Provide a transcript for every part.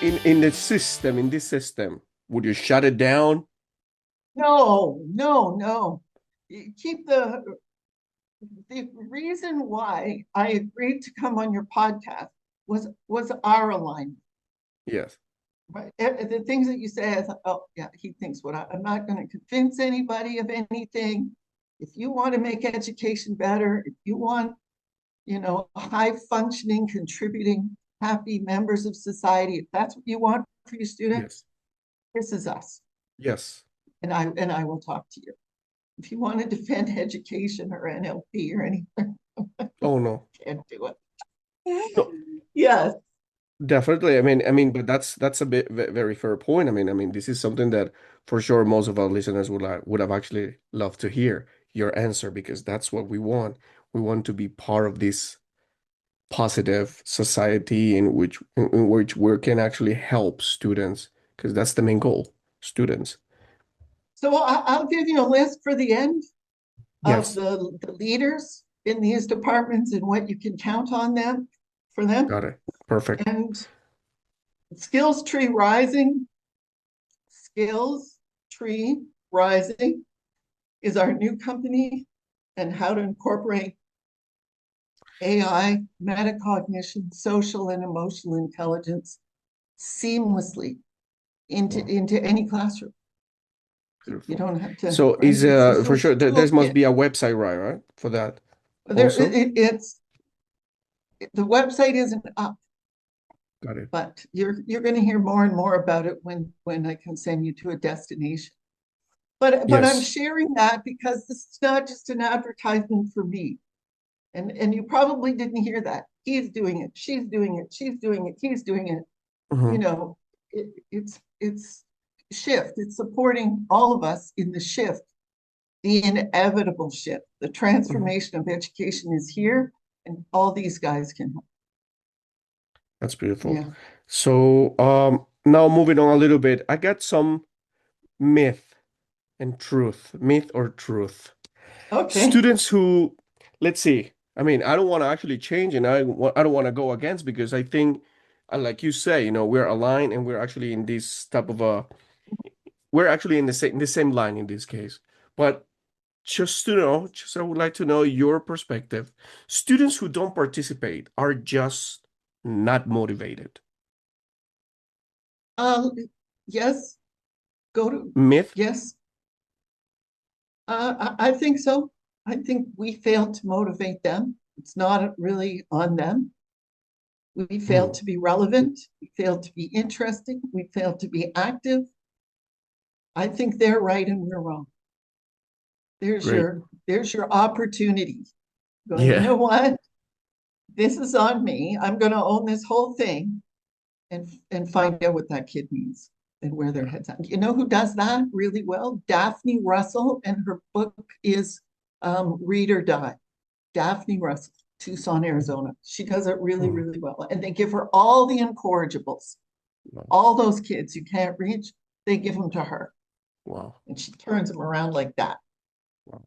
in the system, in this system, would you shut it down? No, no, no. Keep the reason why I agreed to come on your podcast was our alignment. Yes. Right? The things that you say, I thought, oh yeah, he thinks I'm not going to convince anybody of anything. If you want to make education better, if you want, high functioning, contributing, happy members of society, if that's what you want for your students, Yes. this is us. Yes. And I will talk to you. If you want to defend education or NLP or anything, Oh no. can't do No, it. Yes. definitely. But that's a very fair point. This is something that for sure most of our listeners would have actually loved to hear your answer because that's what we want. We want to be part of this positive society in which we can actually help students because that's the main goal, students. So I'll give you a list for the end of Yes, the leaders in these departments and what you can count on them for them. got it. Perfect. And skills tree rising, skills tree rising is our new company and how to incorporate AI, metacognition, social and emotional intelligence seamlessly into, Wow, into any classroom. You beautiful. don't have to, So right? is It's this for little sure there must toolkit. be a website, right, for that There, also? the website isn't up, Got it. but you're going to hear more and more about it when I can send you to a destination. But I'm Yes. sharing that because this is not just an advertisement for me. And you probably didn't hear that. He's doing it, she's doing it, she's doing it, he's doing it. You Hmm. know, it's shift. It's supporting all of us in the shift, the inevitable shift. The Hmm. transformation of education is here, and all these guys can help. That's beautiful. Yeah. So now moving on a little bit, I got some myth and truth, myth or truth. Okay. Students who, let's see, I don't want to actually change and I don't want to go against because I think, like you say, we're aligned and we're actually in this type of we're actually in the same line in this case. But just I would like to know your perspective. Students who don't participate are just not motivated. Um, yes. Go to Myth? yes. I think so. I think we failed to motivate them. It's not really on them. We failed Hmm, to be relevant. We failed to be interesting. We failed to be active. I think they're right and we're wrong. There's great. your there's your opportunity. Going, you Yeah. know what? This is on me. I'm going to own this whole thing and find out what that kid needs and where their Yeah. head's at. You know who does that really well? Daphne Russell, and her book is Read or Die. Daphne Russell, Tucson, Arizona. She does it really, Mhm. really well. And they give her all the incorrigibles, Wow. all those kids who can't reach, they give them to her. Wow. And she turns them around like that. Wow. And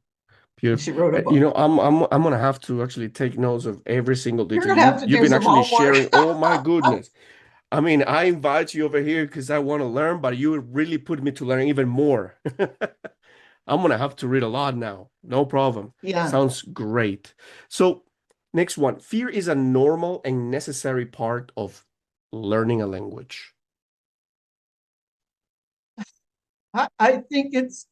Beautiful. she wrote a book. I'm gonna have to actually take notes of every single You're detail. going to have to You've do been some actually homework. sharing. Oh my goodness. I invite you over here because I want to learn, but you really put me to learn even more. I'm gonna have to read a lot now. No problem. Yeah. Sounds great. So, next one. Fear is a normal and necessary part of learning a language. I think it's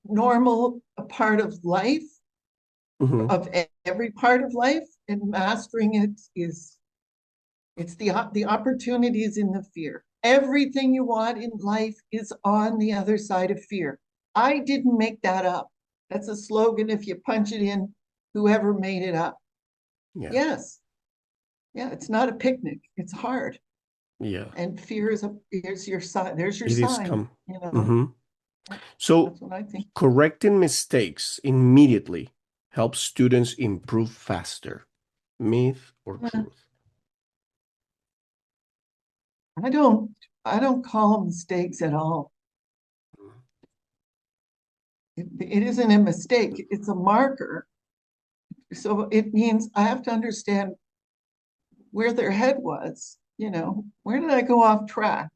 normal, a part of life, Hmm. of every part of life, and mastering it is it's the opportunities in the fear. Everything you want in life is on the other side of fear. I didn't make that up. That's a slogan. If you punch it in, whoever made it up. Yeah. Yes. Yeah, it's not a picnic. It's hard. Yeah. And fear is here's your sign. There's your It is sign. come. You know, Hmm. So, that's what I think. correcting mistakes immediately helps students improve faster. Myth or Yeah, truth? I don't I don't call them mistakes at all. It isn't a mistake, it's a marker. So it means I have to understand where their head was Where did I go off track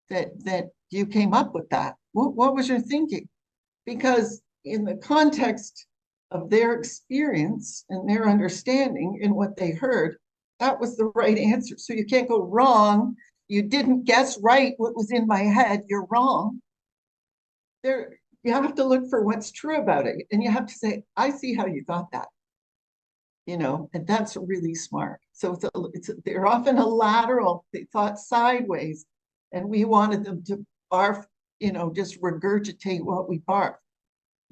that you came up with that? What was your thinking? Because in the context of their experience and their understanding and what they heard, that was the right answer. So you can't go wrong. You didn't guess right what was in my head. You're wrong. There, you have to look for what's true about it. And you have to say, I see how you got that, and that's really smart. So they're often a lateral, they thought sideways, and we wanted them to barf, just regurgitate what we barf.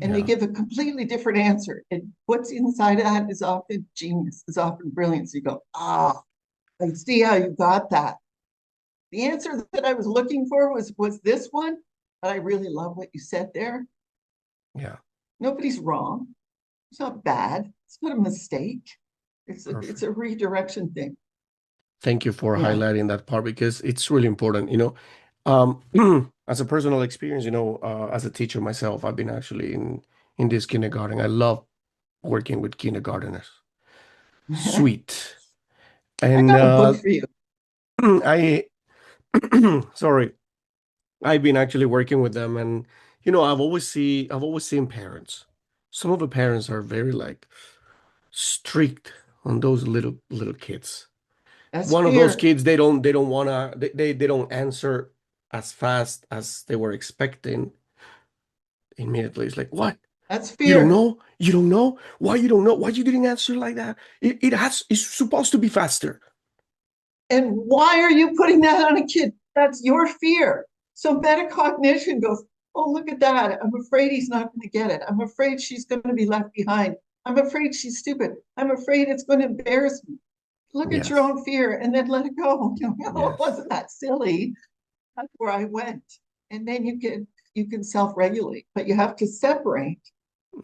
And they Yeah. give a completely different answer. And what's inside of that is often genius, is often brilliance. You go, I see how you got that. The answer that I was looking for was this one, but I really love what you said there. Yeah. Nobody's wrong. It's not bad. It's not a mistake. It's Perfect. a redirection thing. Thank you for Yeah. highlighting that part because it's really important. As a personal experience, as a teacher myself, I've been actually in this kindergarten. I love working with kindergarteners. I Sweet. And got a book for you. I sorry, I've been actually working with them, and I've always seen parents. Some of the parents are very like strict on those little kids. That's One of those fear. kids, they don't wanna they don't answer as fast as they were expecting immediately. It's like, what? That's You don't fear. know? You don't know? Why you don't know? Why you didn't answer like that? It's supposed to be faster. And why are you putting that on a kid? That's your fear. So metacognition goes, oh, look at that. I'm afraid he's not going to get it. I'm afraid she's going to be left behind. I'm afraid she's stupid. I'm afraid it's going to embarrass me. Look at your Yes. own fear and then let it go. It Yes. wasn't that silly. That's where I went. And then you can self-regulate, but you have to separate.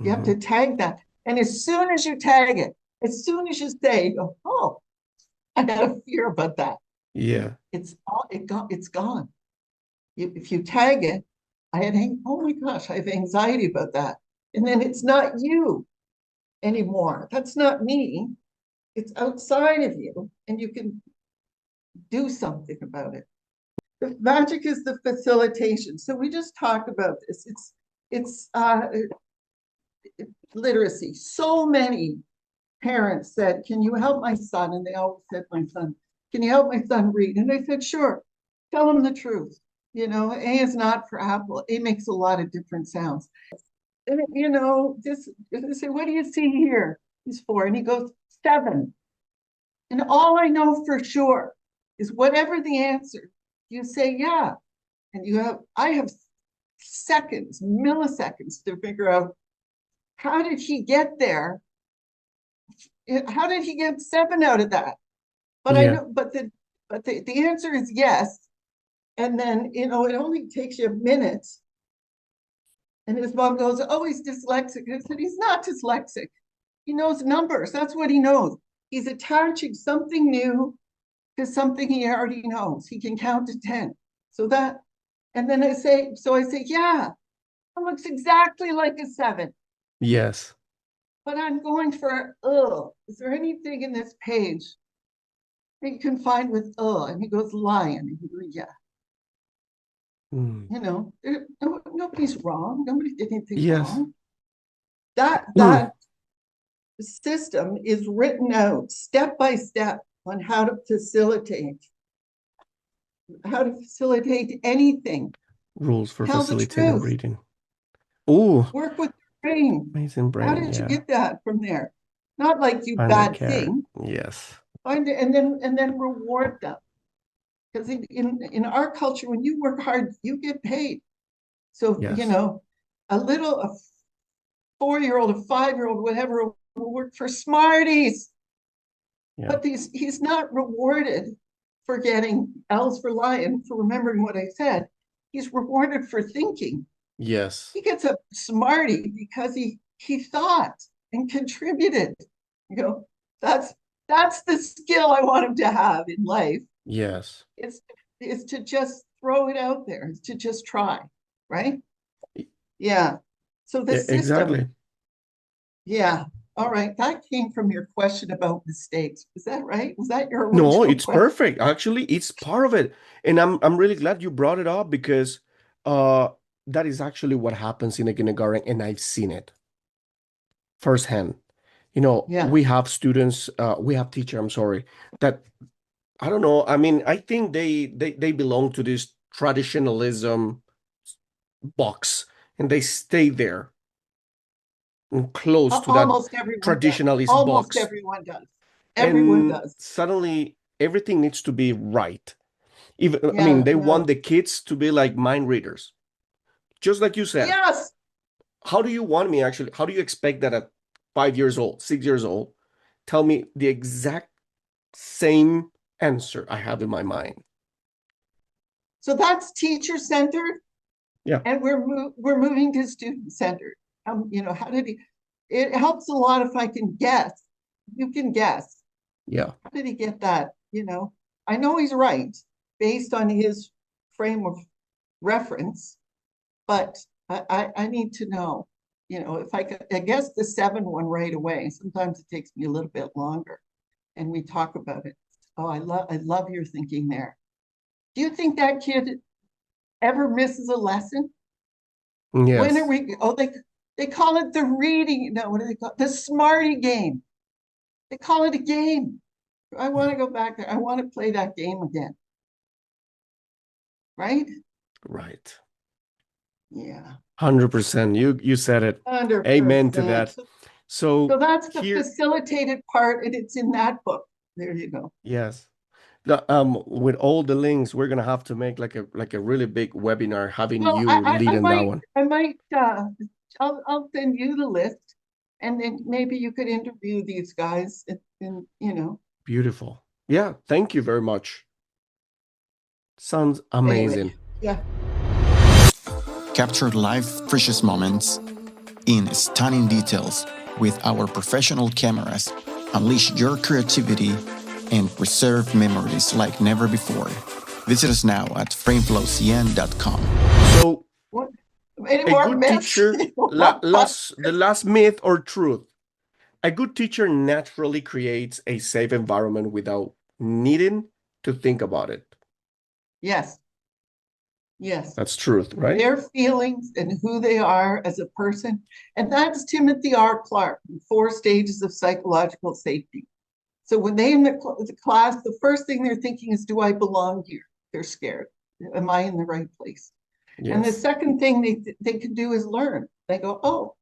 You have Hmm. to tag that. And as soon as you tag it, as soon as you say, you go, oh, I had a fear about that. Yeah. It's gone. If you tag it, oh my gosh, I have anxiety about that. And then it's not you anymore. That's not me. It's outside of you, and you can do something about it. The magic is the facilitation. So we just talked about this. It's literacy. So many parents said, "Can you help my son?" And they always said, "My son, can you help my son read?" And I said, "Sure. Tell him the truth. A is not for apple. A makes a lot of different sounds." And this I say, "What do you see here?" He's 4, and he goes, 7. And all I know for sure is whatever the answer, you say, "Yeah." And I have seconds, milliseconds to figure out how did he get there? How did he get 7 out of that? But I Yeah. know, but the answer is yes. And then, it only takes you a minute. And his mom goes, "Oh, he's dyslexic." And I said, "He's not dyslexic. He knows numbers. That's what he knows. He's attaching something new to something he already knows. He can count to 10. So that, and then I say, yeah, it looks exactly like a 7. Yes. But I'm going for, is there anything in this page that you can find with, And he goes, lion. And he goes, yeah. Mm. Nobody's wrong. Nobody did anything Yes. wrong. That system is written out step by step on how to facilitate anything. Rules for Tell the facilitating truth. reading. Oh, Work with your brain. amazing How brain. did you Yeah. get that from there? Not like you Find that bad carrot. thing. Yes. Find it and then reward them. Because in our culture, when you work hard, you get paid. So, Yes. a 4-year-old, a 5-year-old, whatever, will work for Smarties. Yeah. But he's not rewarded for getting L's for lion, for remembering what I said. He's rewarded for thinking. Yes. He gets a Smartie because he thought and contributed. You know, that's that's the skill I want him to have in life. Yes. It's is to just throw it out there, it's to just try, right? E- Yeah. So the system, Exactly. yeah. All right, that came from your question about mistakes. Was that right? Was that your No, original it's question? perfect. Actually, it's part of it. And I'm really glad you brought it up because uh that is actually what happens in a kindergarten and I've seen it firsthand. You know, Yeah. we have students, we have teacher, I'm sorry, that I don't know. I mean, I think they belong to this traditionalism box and they stay there and close to that Almost everyone does. traditionalist Almost box. everyone does. Everyone And does. suddenly everything needs to be right. Even, I mean, Yeah, they want no. the kids to be like mind readers. Just like you said, Yes. how do you want me actually? How do you expect that at 5 years old, 6 years old, tell me the exact same answer I have in my mind? So that's teacher centered, Yeah, and we're moving to student centered. How did he? It helps a lot if I can guess. You can guess. yeah, How did he get that? I know he's right based on his frame of reference, but I need to know. If I could, I guess the 7 one right away. Sometimes it takes me a little bit longer, and we talk about it. Oh, I love your thinking there. Do you think that kid ever misses a lesson? When are yes, we? Oh, they call it the reading. No, what do they call it? The Smarty game. They call it a game. I want to go back there. I want to play that game again. Right? right. Yeah, 100%. You said it. hundred Amen to percent. that. So So that's the here, facilitated part, and it's in that book. There you go. yes. With all the links, we're gonna have to make like a really big webinar having Well, you I leading that might, one. I might, I'll send you the list, and then maybe you could interview these guys, and. Beautiful. Yeah, thank you very much. Sounds Anyway, amazing. yeah. Capture life's precious moments in stunning details with our professional cameras. Unleash your creativity and preserve memories like never before. Visit us now at frameflowcn.com. So What? Any a more good myths? teacher, the last myth or truth. A good teacher naturally creates a safe environment without needing to think about it. Yes, yes. That's truth, right? Their feelings and who they are as a person. And that's Timothy R. Clark, 4 stages of psychological safety. So when they in the class, the first thing they're thinking is, do I belong here? They're scared. Am I in the right place? And the Yes. second thing they can do is learn. They go, oh,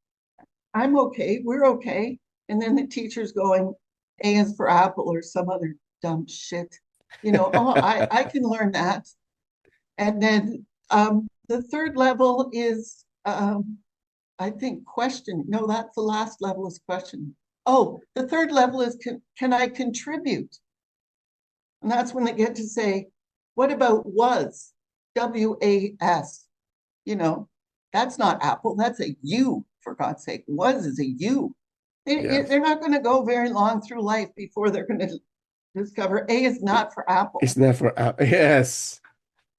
I'm okay. We're okay. And then the teacher's going, A is for apple or some other dumb shit. Oh, I can learn that. And then the third level is, I think, question. No, that's the last level is question. Oh, the third level is can I contribute? And that's when they get to say, what about was? WAS. You know, that's not Apple. That's a U, for God's sake. Was is a U. Yes. They're not going to go very long through life before they're going to discover A is not for Apple. It's never yes.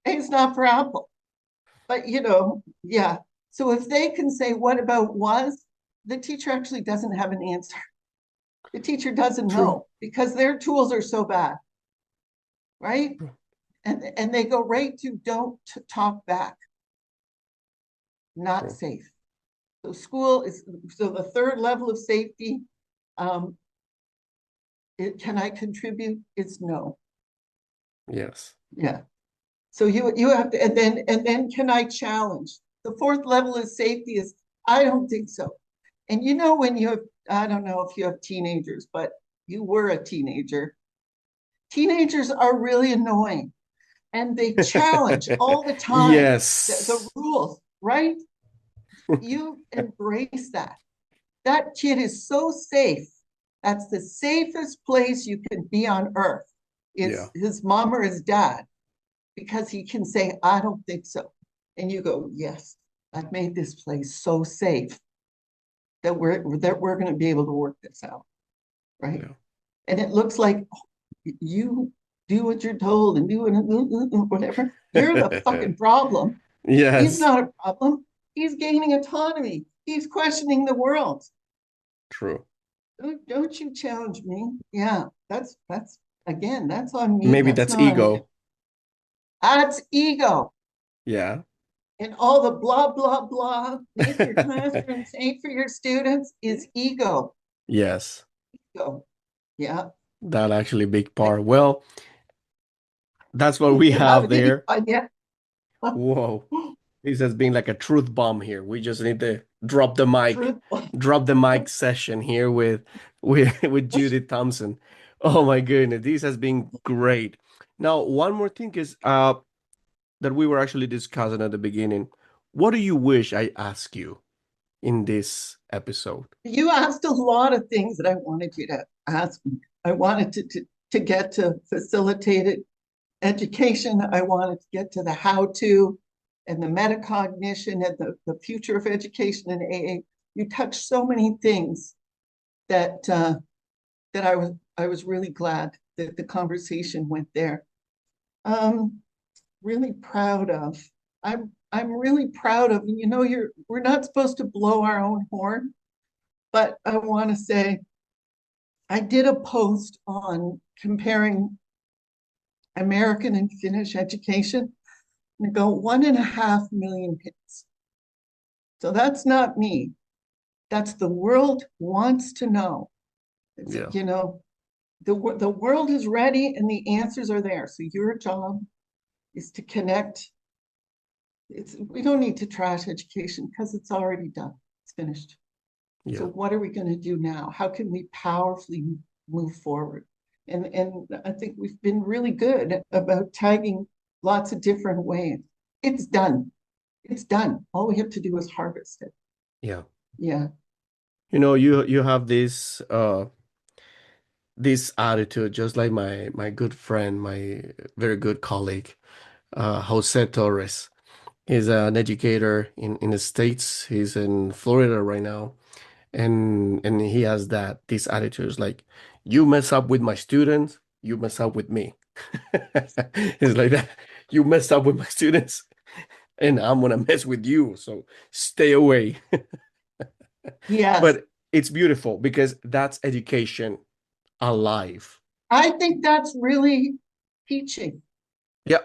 A is not for Apple. But, yeah. So if they can say, what about was? The teacher actually doesn't have an answer. The teacher doesn't True. know because their tools are so bad, right? And they go right to don't talk back, not True. safe. So school is so the third level of safety. Um, can I contribute? It's no. Yes. Yeah. So you have to, and then can I challenge? The fourth level of safety is I don't think so. And when you have, I don't know if you have teenagers, but you were a teenager. Teenagers are really annoying, and they challenge all the time the Yes. rules, right? You embrace that. That kid is so safe. That's the safest place you can be on earth. Yeah. It's his mom or his dad because he can say, I don't think so. And you go, yes, I've made this place so safe that we're going to be able to work this out. Right. Yeah. And it looks like you do what you're told and do whatever. You're the fucking problem. He's Yes. not a problem. He's gaining autonomy. He's questioning the world. True. Don't you challenge me. Yeah, again, that's on me. Maybe That's that's not on you. ego. That's ego. Yeah. And all the blah, blah, blah, make your classroom safe for your students is ego. Yes. Ego. Yeah. That actually big I, part. Well, that's what we you have have any there. idea? Whoa. This has been like a truth bomb here. We just need to Truth. drop the mic session here with Judy Thompson. Oh my goodness, this has been great. Now, one more thing is that we were actually discussing at the beginning. What do you wish I asked you in this episode? You asked a lot of things that I wanted you to ask me. I wanted to get to facilitated education. I wanted to get to the how to and the metacognition and the future of education in AA. You touched so many things that that I was really glad that the conversation went there. Um, really proud of. I'm really proud of, you know, we're not supposed to blow our own horn, but I want to say I did a post on comparing American and Finnish education and go 1.5 million hits. So that's not me. That's the world wants to know. It's, Yeah. you know, the world is ready and the answers are there. So your job is to connect. We don't need to trash education because it's already done. It's finished. So Yeah. what are we going to do now? How can we powerfully move forward? And I think we've been really good about tagging lots of different ways. It's done. It's done. All we have to do is harvest it. Yeah. Yeah. You know, you have this attitude, just like my good friend, my very good colleague, Jose Torres. He's an educator in the States. He's in Florida right now. And he has this attitude is like, you mess up with my students, you mess up with me. It's like that. You mess up with my students, and I'm gonna mess with you. So stay away. Yes. But it's beautiful because that's education alive. I think that's really teaching. Yeah,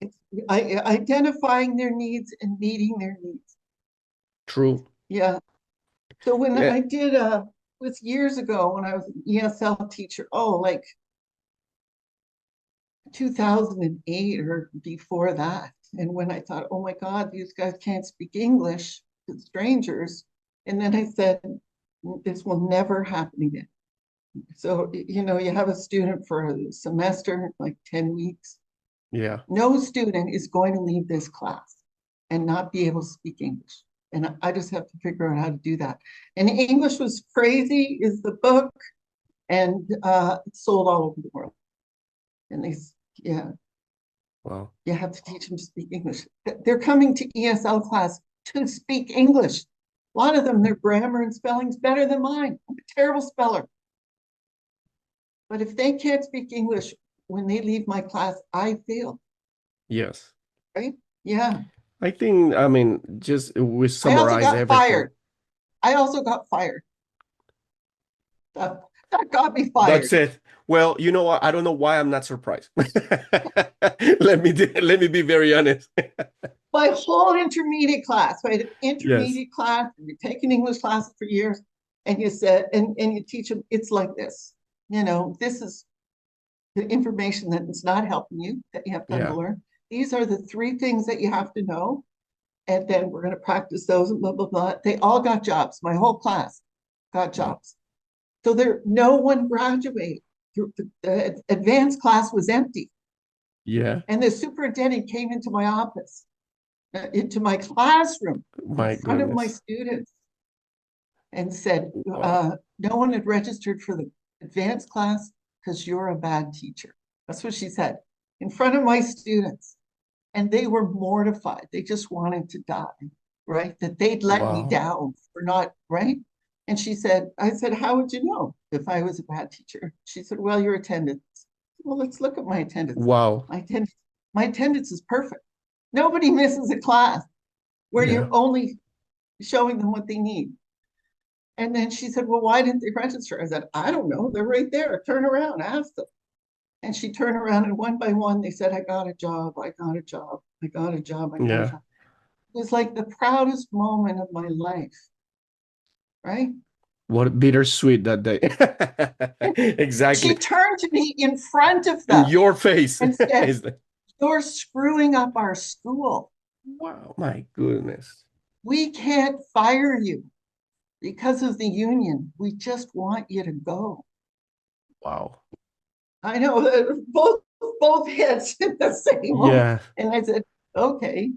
It's identifying their needs and meeting their needs. true. Yeah. So when Yeah, I did was years ago when I was an ESL teacher, like 2008 or before that. And when I thought, oh my God, these guys can't speak English to strangers. And then I said, this will never happen again. So, you know, you have a student for a semester, like 10 weeks. yeah, No student is going to leave this class and not be able to speak English. And I just have to figure out how to do that. And English Was Crazy is the book, and it's sold all over the world. And yeah, wow. you have to teach them to speak English. They're coming to ESL class to speak English. A lot of them, their grammar and spelling's better than mine. I'm a terrible speller. But if they can't speak English when they leave my class, I fail, Yes. right? Yeah. I think, I mean, just we I also summarize got everything. fired. I also got fired. That got me That's fired. it. Well, you know what? I don't know why I'm not surprised. Let me be very honest. My whole intermediate class, I had an Yes. intermediate class, and you're taking English classes for years, and you said, and you teach them, it's like this. You know, this is the information that is not helping you, that you have to Yeah. unlearn. These are the 3 things that you have to know. And then we're going to practice those and blah, blah, blah. They all got jobs. My whole class got Wow. jobs. So no one graduated. The advanced class was empty. Yeah. And the superintendent came into my office, into my classroom in My front of my goodness. students and said, Wow. no one had registered for the advanced class because you're a bad teacher. That's what she said in front of my students. And they were mortified. They just wanted to die, right? That they'd let me Wow. down for not, right? And I said, how would you know if I was a bad teacher? She said, well, your attendance. Well, let's look at my attendance. Wow. My attendance is perfect. Nobody misses a class where Yeah. you're only showing them what they need. And then she said, well, why didn't they register? I said, I don't know. They're right there. Turn around, ask them. And she turned around, and one by one, they said, I got a job. I got a job. I got a job. I got a Yeah. job. It was like the proudest moment of my life, right? What bittersweet that day. She Exactly. turned to me in front of In them your face. and said, Is that- you're screwing up our school. Wow, my goodness. We can't fire you because of the union. We just want you to go. Wow. I know that both heads in the same moment. Yeah. And I said, okay,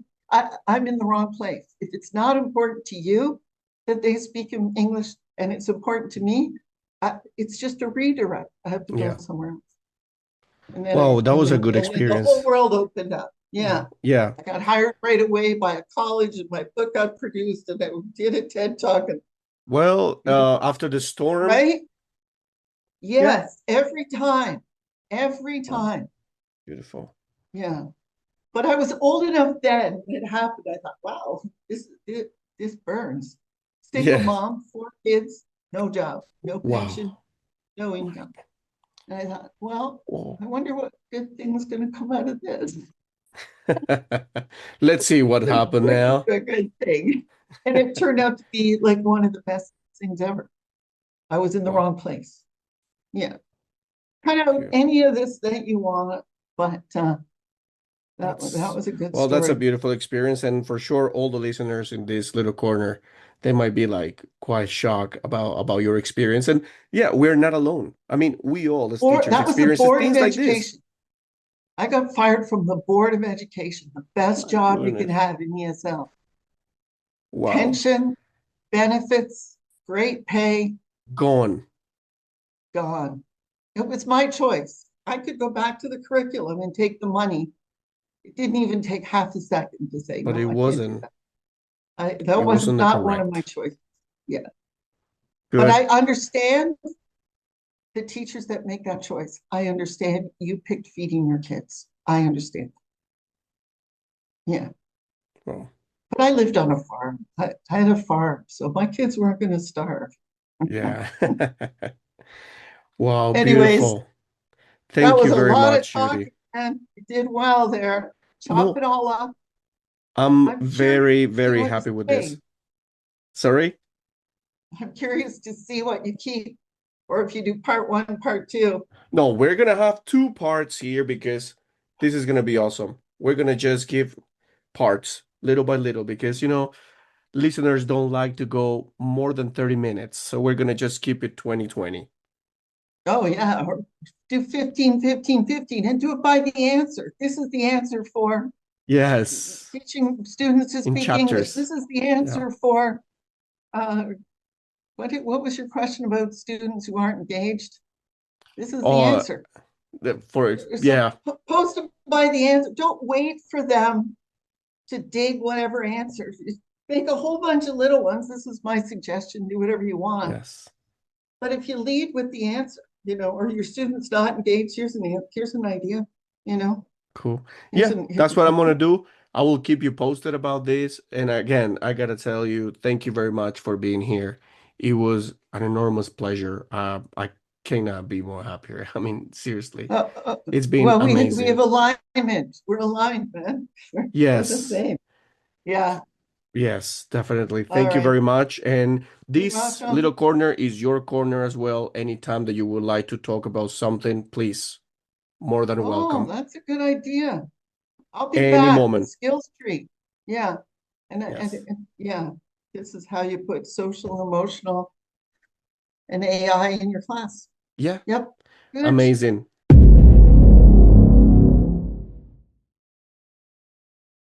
I'm in the wrong place. If it's not important to you that they speak in English and it's important to me, it's just a redirect. I have to go Yeah. somewhere else. And then Wow, that was a good and then the whole experience. world opened up. Yeah. Yeah. I got hired right away by a college, and my book got produced, and I did a TED talk. And Well, after the storm, right? yeah. Yes, every time. Every Wow, time. beautiful. Yeah. But I was old enough then when it happened. I thought, wow, this burns. Single Yeah. mom, 4 kids, no job, no pension, Wow. no income. And I thought, well, Wow. I wonder what good thing's going to come out of this. Let's see what happened now. A good thing. And it turned out to be like one of the best things ever. I was in the Wow. wrong place. Yeah. Kind of Beautiful. any of this that you want, but that That's was a good well, that's a story. beautiful experience, and for sure, all the listeners in this little corner, they might be like quite shocked about your experience. And yeah, we're not alone. I mean, we all as Or teachers that was the experiences Board of things like this. Education. I got fired from the Board of Education, the best My job you could goodness. have in ESL. Wow. Pension, benefits, great pay, Gone. gone. It was my choice. I could go back to the curriculum and take the money. It didn't even take half a second to say, But it no, I can't do wasn't that. That it was wasn't the not one of my correct. choices. Yeah. But Good. I understand the teachers that make that choice. I understand you picked feeding your kids. I understand. Yeah. Well, But I lived on a farm. I had a farm, so my kids weren't going to starve. yeah. Wow, Anyways, beautiful. that Thank was you a very lot of much, Judy. talking, and you did well there. Chop No, it all up. I'm I'm curious very, to see very what you happy with this. say. Sorry? I'm curious to see what you keep, or if you do part one, part two. No, we're gonna have two parts here because this is gonna be awesome. We're gonna just give parts little by little because listeners don't like to go more than 30 minutes. So we're gonna just keep it 20-20. Oh, yeah. Or do 15, 15, 15, and do it by the answer. This is the answer for Yes. teaching students to In speak English. chapters. This is the Yeah. answer for uh, what was your question about students who aren't engaged? This is the Oh, answer. So yeah. post them by the answer. Don't wait for them to dig whatever answers. Make a whole bunch of little ones. This is my suggestion. Do whatever you want. Yes. But if you lead with the answer, or your student's not engaged, here's an idea. You know, Cool. here's Yeah, an that's what I'm gonna do. I will keep you posted about this. And again, I gotta tell you, thank you very much for being here. It was an enormous pleasure. I cannot be more happier. I mean, seriously, uh, uh, it's been well, we have amazing. alignment. We're aligned, man. We're the Yes, same. Yeah. yes, definitely. All Thank you right. very much. And You're this little welcome. corner is your corner as well. Anytime that you would like to talk about something, please, more than Oh, welcome. that's a good idea. I'll be Any back. The moment. skills tree. Yeah. Yes. Yeah, this is how you put social, emotional, and AI in your class. Yeah, Yep. Good. amazing.